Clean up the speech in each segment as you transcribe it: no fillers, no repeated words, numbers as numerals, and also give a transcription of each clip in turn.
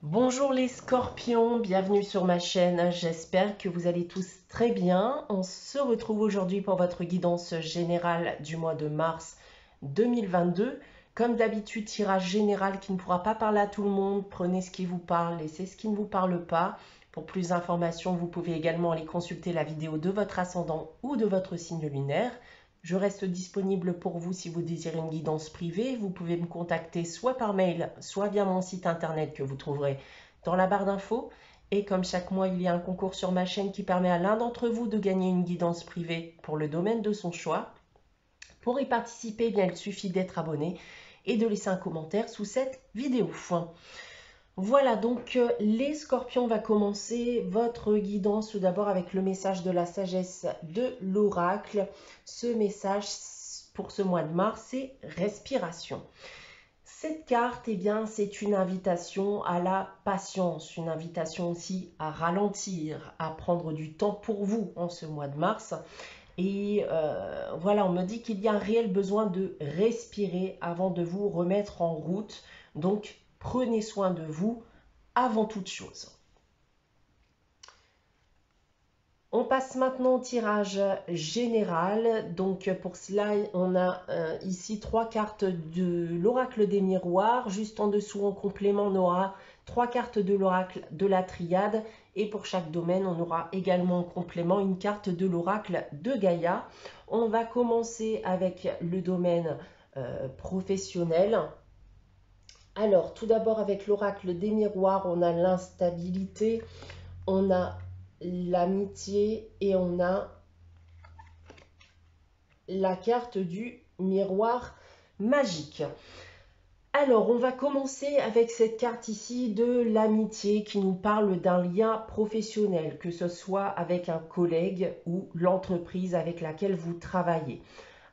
Bonjour les scorpions, bienvenue sur ma chaîne, j'espère que vous allez tous très bien. On se retrouve aujourd'hui pour votre guidance générale du mois de mars 2022. Comme d'habitude, tirage général qui ne pourra pas parler à tout le monde, prenez ce qui vous parle, laissez ce qui ne vous parle pas. Pour plus d'informations, vous pouvez également aller consulter la vidéo de votre ascendant ou de votre signe lunaire. Je reste disponible pour vous si vous désirez une guidance privée. Vous pouvez me contacter soit par mail, soit via mon site internet que vous trouverez dans la barre d'infos. Et comme chaque mois, il y a un concours sur ma chaîne qui permet à l'un d'entre vous de gagner une guidance privée pour le domaine de son choix. Pour y participer, bien, il suffit d'être abonné et de laisser un commentaire sous cette vidéo. Voilà, donc les scorpions, on va commencer votre guidance tout d'abord avec le message de la sagesse de l'oracle. Ce message pour ce mois de mars, c'est respiration. Cette carte, eh bien, c'est une invitation à la patience, une invitation aussi à ralentir, à prendre du temps pour vous en ce mois de mars. Et voilà, on me dit qu'il y a un réel besoin de respirer avant de vous remettre en route. Donc, prenez soin de vous avant toute chose. On passe maintenant au tirage général. Donc pour cela, on a ici 3 cartes de l'oracle des miroirs. Juste en dessous, en complément, on aura 3 cartes de l'oracle de la triade. Et pour chaque domaine, on aura également en complément une carte de l'oracle de Gaïa. On va commencer avec le domaine professionnel. Alors, tout d'abord avec l'oracle des miroirs, on a l'instabilité, on a l'amitié et on a la carte du miroir magique. Alors, on va commencer avec cette carte ici de l'amitié qui nous parle d'un lien professionnel, que ce soit avec un collègue ou l'entreprise avec laquelle vous travaillez.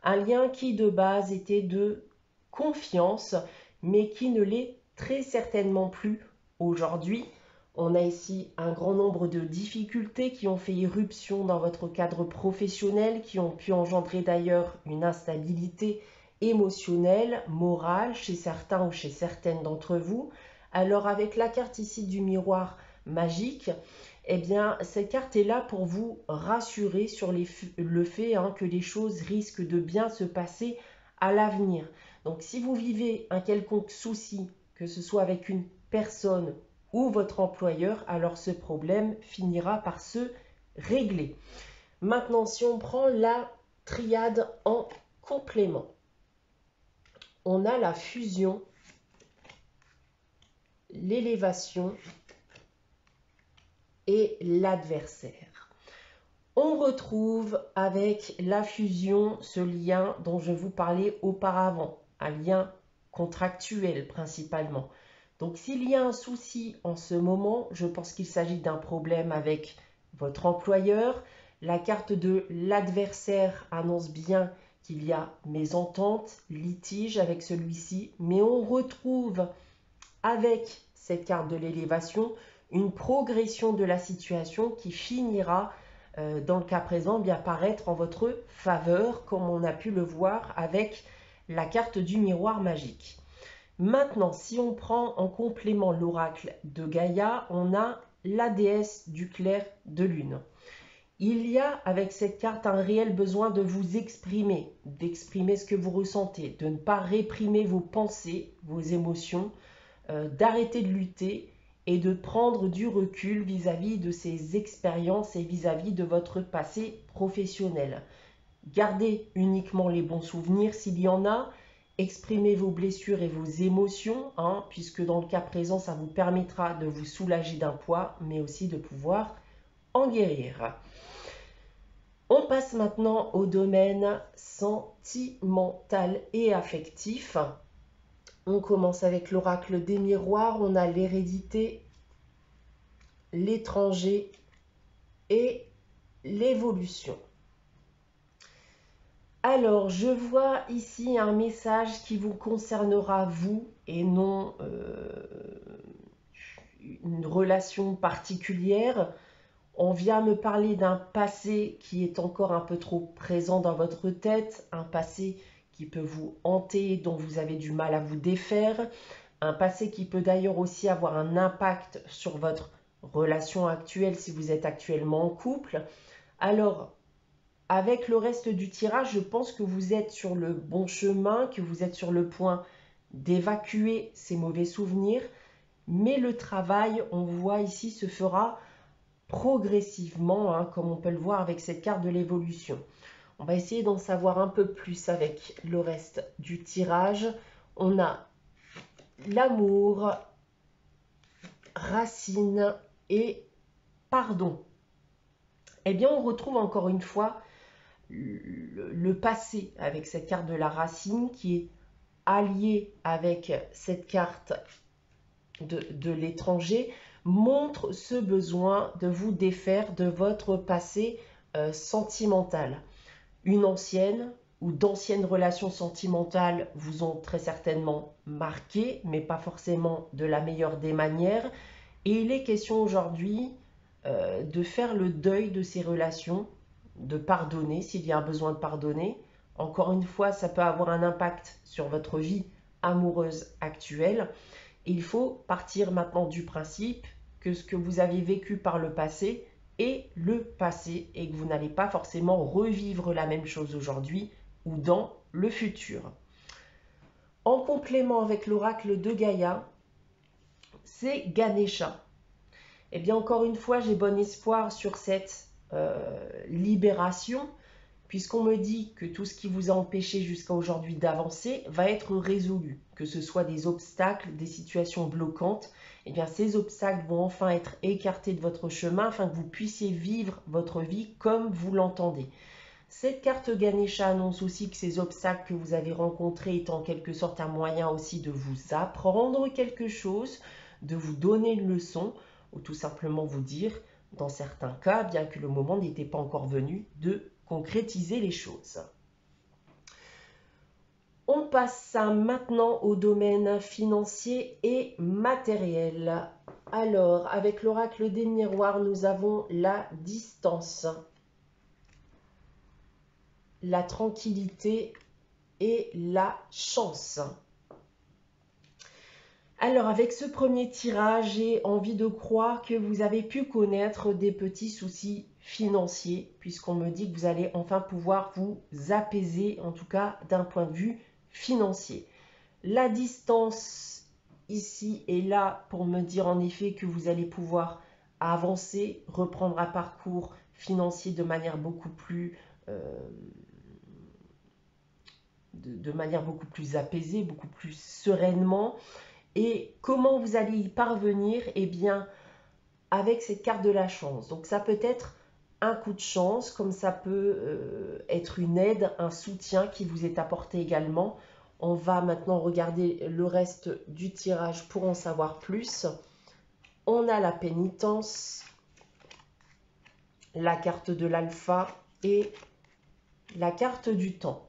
Un lien qui de base était de confiance, mais qui ne l'est très certainement plus aujourd'hui. On a ici un grand nombre de difficultés qui ont fait irruption dans votre cadre professionnel, qui ont pu engendrer d'ailleurs une instabilité émotionnelle, morale chez certains ou chez certaines d'entre vous. Alors avec la carte ici du miroir magique, eh bien, cette carte est là pour vous rassurer sur le fait que les choses risquent de bien se passer à l'avenir. Donc, si vous vivez un quelconque souci, que ce soit avec une personne ou votre employeur, alors ce problème finira par se régler. Maintenant, si on prend la triade en complément, on a la fusion, l'élévation et l'adversaire. On retrouve avec la fusion ce lien dont je vous parlais auparavant, un lien contractuel principalement. Donc s'il y a un souci en ce moment, je pense qu'il s'agit d'un problème avec votre employeur. La carte de l'adversaire annonce bien qu'il y a mésentente, litige avec celui-ci, mais on retrouve avec cette carte de l'élévation une progression de la situation qui finira dans le cas présent, bien paraître en votre faveur, comme on a pu le voir avec la carte du miroir magique. Maintenant, si on prend en complément l'oracle de Gaïa, on a la déesse du clair de lune. Il y a avec cette carte un réel besoin de vous exprimer, d'exprimer ce que vous ressentez, de ne pas réprimer vos pensées, vos émotions, d'arrêter de lutter et de prendre du recul vis-à-vis de ces expériences et vis-à-vis de votre passé professionnel. Gardez uniquement les bons souvenirs s'il y en a, exprimez vos blessures et vos émotions, puisque dans le cas présent, ça vous permettra de vous soulager d'un poids, mais aussi de pouvoir en guérir. On passe maintenant au domaine sentimental et affectif. On commence avec l'oracle des miroirs, on a l'hérédité, l'étranger et l'évolution. Alors, je vois ici un message qui vous concernera vous et non une relation particulière. On vient me parler d'un passé qui est encore un peu trop présent dans votre tête, un passé qui peut vous hanter, dont vous avez du mal à vous défaire, un passé qui peut d'ailleurs aussi avoir un impact sur votre relation actuelle si vous êtes actuellement en couple. Alors, avec le reste du tirage, je pense que vous êtes sur le bon chemin, que vous êtes sur le point d'évacuer ces mauvais souvenirs, mais le travail, on voit ici, se fera progressivement, hein, comme on peut le voir avec cette carte de l'évolution. On va essayer d'en savoir un peu plus avec le reste du tirage. On a l'amour, racine et pardon. Eh bien, on retrouve encore une fois le passé avec cette carte de la racine qui est alliée avec cette carte de l'étranger, montre ce besoin de vous défaire de votre passé sentimental. Une ancienne ou d'anciennes relations sentimentales vous ont très certainement marqué, mais pas forcément de la meilleure des manières. Et il est question aujourd'hui de faire le deuil de ces relations, de pardonner s'il y a un besoin de pardonner. Encore une fois, ça peut avoir un impact sur votre vie amoureuse actuelle. Et il faut partir maintenant du principe que ce que vous avez vécu par le passé est le passé et que vous n'allez pas forcément revivre la même chose aujourd'hui ou dans le futur. En complément avec l'oracle de Gaïa, c'est Ganesha. Eh bien, encore une fois, j'ai bon espoir sur cette libération, puisqu'on me dit que tout ce qui vous a empêché jusqu'à aujourd'hui d'avancer va être résolu, que ce soit des obstacles, des situations bloquantes. Eh bien, ces obstacles vont enfin être écartés de votre chemin afin que vous puissiez vivre votre vie comme vous l'entendez. Cette carte Ganesha annonce aussi que ces obstacles que vous avez rencontrés est en quelque sorte un moyen aussi de vous apprendre quelque chose, de vous donner une leçon, ou tout simplement vous dire, dans certains cas, bien que le moment n'était pas encore venu, de concrétiser les choses. On passe maintenant au domaine financier et matériel. Alors, avec l'oracle des miroirs, nous avons la distance, la tranquillité et la chance. Alors, avec ce premier tirage, j'ai envie de croire que vous avez pu connaître des petits soucis financiers, puisqu'on me dit que vous allez enfin pouvoir vous apaiser, en tout cas d'un point de vue financier. La distance ici est là pour me dire en effet que vous allez pouvoir avancer, reprendre un parcours financier de manière beaucoup plus apaisée, beaucoup plus sereinement. Et comment vous allez y parvenir? Eh bien, avec cette carte de la chance. Donc, ça peut être un coup de chance, comme ça peut être une aide, un soutien qui vous est apporté également. On va maintenant regarder le reste du tirage pour en savoir plus. On a la pénitence, la carte de l'alpha et la carte du temps.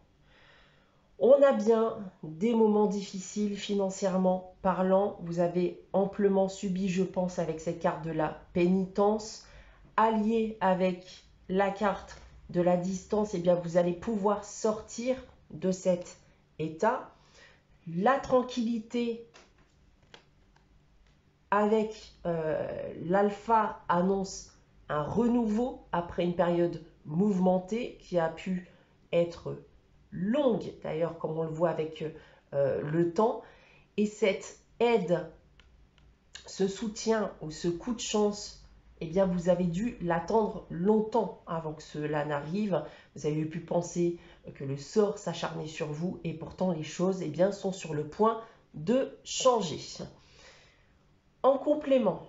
On a bien des moments difficiles financièrement parlant. Vous avez amplement subi, je pense, avec cette carte de la pénitence. Alliée avec la carte de la distance, eh bien, vous allez pouvoir sortir de cet état. La tranquillité avec l'alpha annonce un renouveau après une période mouvementée qui a pu être longue, d'ailleurs, comme on le voit avec le temps. Et cette aide, ce soutien ou ce coup de chance, eh bien, vous avez dû l'attendre longtemps avant que cela n'arrive. Vous avez pu penser que le sort s'acharnait sur vous et pourtant les choses, eh bien, sont sur le point de changer. En complément,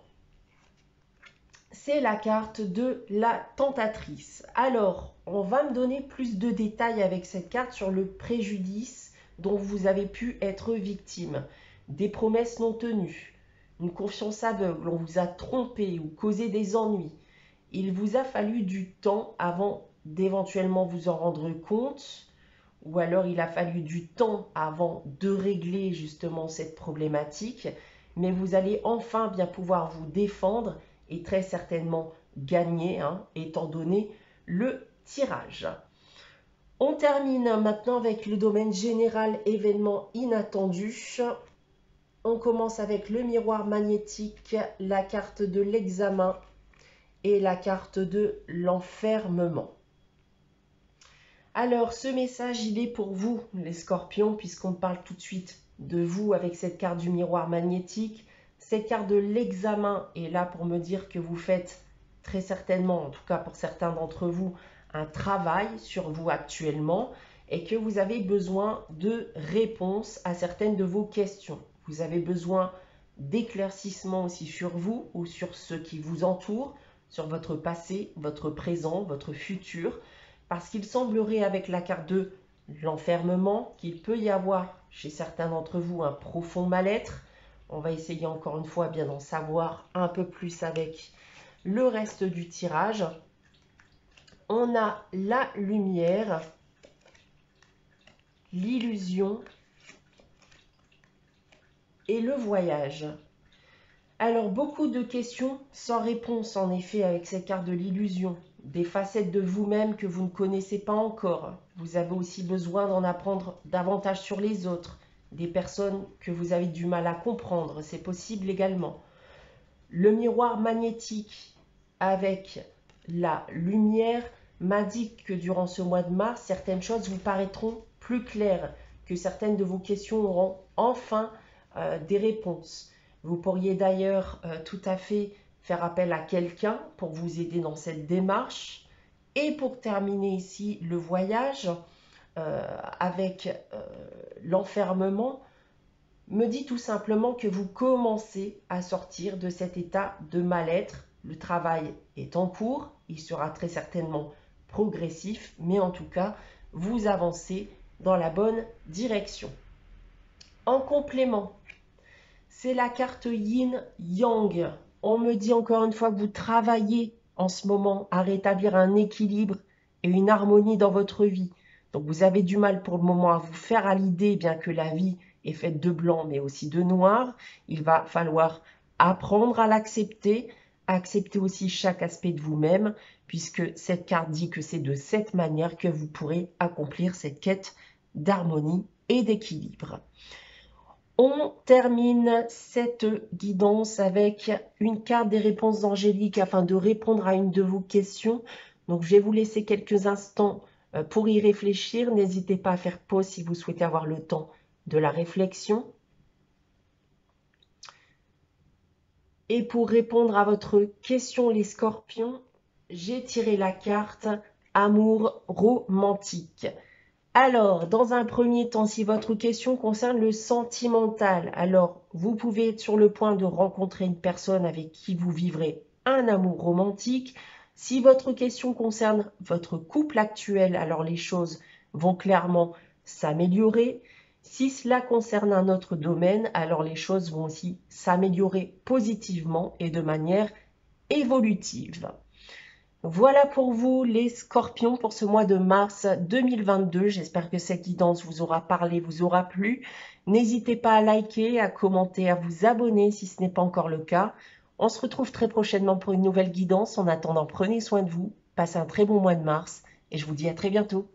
c'est la carte de la tentatrice. Alors, on va me donner plus de détails avec cette carte sur le préjudice dont vous avez pu être victime. Des promesses non tenues, une confiance aveugle, on vous a trompé ou causé des ennuis. Il vous a fallu du temps avant d'éventuellement vous en rendre compte, ou alors il a fallu du temps avant de régler justement cette problématique, mais vous allez enfin bien pouvoir vous défendre et très certainement gagner, hein, étant donné le tirage. On termine maintenant avec le domaine général événement inattendu. On commence avec le miroir magnétique, la carte de l'examen et la carte de l'enfermement. Alors, ce message, il est pour vous, les scorpions, puisqu'on parle tout de suite de vous avec cette carte du miroir magnétique. Cette carte de l'examen est là pour me dire que vous faites très certainement, en tout cas pour certains d'entre vous, un travail sur vous actuellement et que vous avez besoin de réponses à certaines de vos questions. Vous avez besoin d'éclaircissement aussi sur vous ou sur ceux qui vous entourent, sur votre passé, votre présent, votre futur. Parce qu'il semblerait avec la carte de l'enfermement qu'il peut y avoir chez certains d'entre vous un profond mal-être. On va essayer encore une fois bien d'en savoir un peu plus avec le reste du tirage. On a la lumière, l'illusion et le voyage. Alors, beaucoup de questions sans réponse, en effet, avec cette carte de l'illusion. Des facettes de vous-même que vous ne connaissez pas encore. Vous avez aussi besoin d'en apprendre davantage sur les autres. Des personnes que vous avez du mal à comprendre, c'est possible également. Le miroir magnétique avec la lumière m'indique que durant ce mois de mars, certaines choses vous paraîtront plus claires, que certaines de vos questions auront enfin des réponses. Vous pourriez d'ailleurs tout à fait faire appel à quelqu'un pour vous aider dans cette démarche. Et pour terminer ici le voyage avec l'enfermement, me dit tout simplement que vous commencez à sortir de cet état de mal-être. Le travail est en cours, il sera très certainement progressif, mais en tout cas, vous avancez dans la bonne direction. En complément, c'est la carte yin-yang. On me dit encore une fois que vous travaillez en ce moment à rétablir un équilibre et une harmonie dans votre vie. Donc vous avez du mal pour le moment à vous faire à l'idée, bien que la vie est faite de blanc mais aussi de noir. Il va falloir apprendre à l'accepter, accepter aussi chaque aspect de vous-même, puisque cette carte dit que c'est de cette manière que vous pourrez accomplir cette quête d'harmonie et d'équilibre. On termine cette guidance avec une carte des réponses angéliques afin de répondre à une de vos questions. Donc, je vais vous laisser quelques instants pour y réfléchir. N'hésitez pas à faire pause si vous souhaitez avoir le temps de la réflexion. Et pour répondre à votre question, les scorpions, j'ai tiré la carte Amour romantique. Alors, dans un premier temps, si votre question concerne le sentimental, alors vous pouvez être sur le point de rencontrer une personne avec qui vous vivrez un amour romantique. Si votre question concerne votre couple actuel, alors les choses vont clairement s'améliorer. Si cela concerne un autre domaine, alors les choses vont aussi s'améliorer positivement et de manière évolutive. Voilà pour vous les scorpions pour ce mois de mars 2022. J'espère que cette guidance vous aura parlé, vous aura plu. N'hésitez pas à liker, à commenter, à vous abonner si ce n'est pas encore le cas. On se retrouve très prochainement pour une nouvelle guidance. En attendant, prenez soin de vous, passez un très bon mois de mars et je vous dis à très bientôt.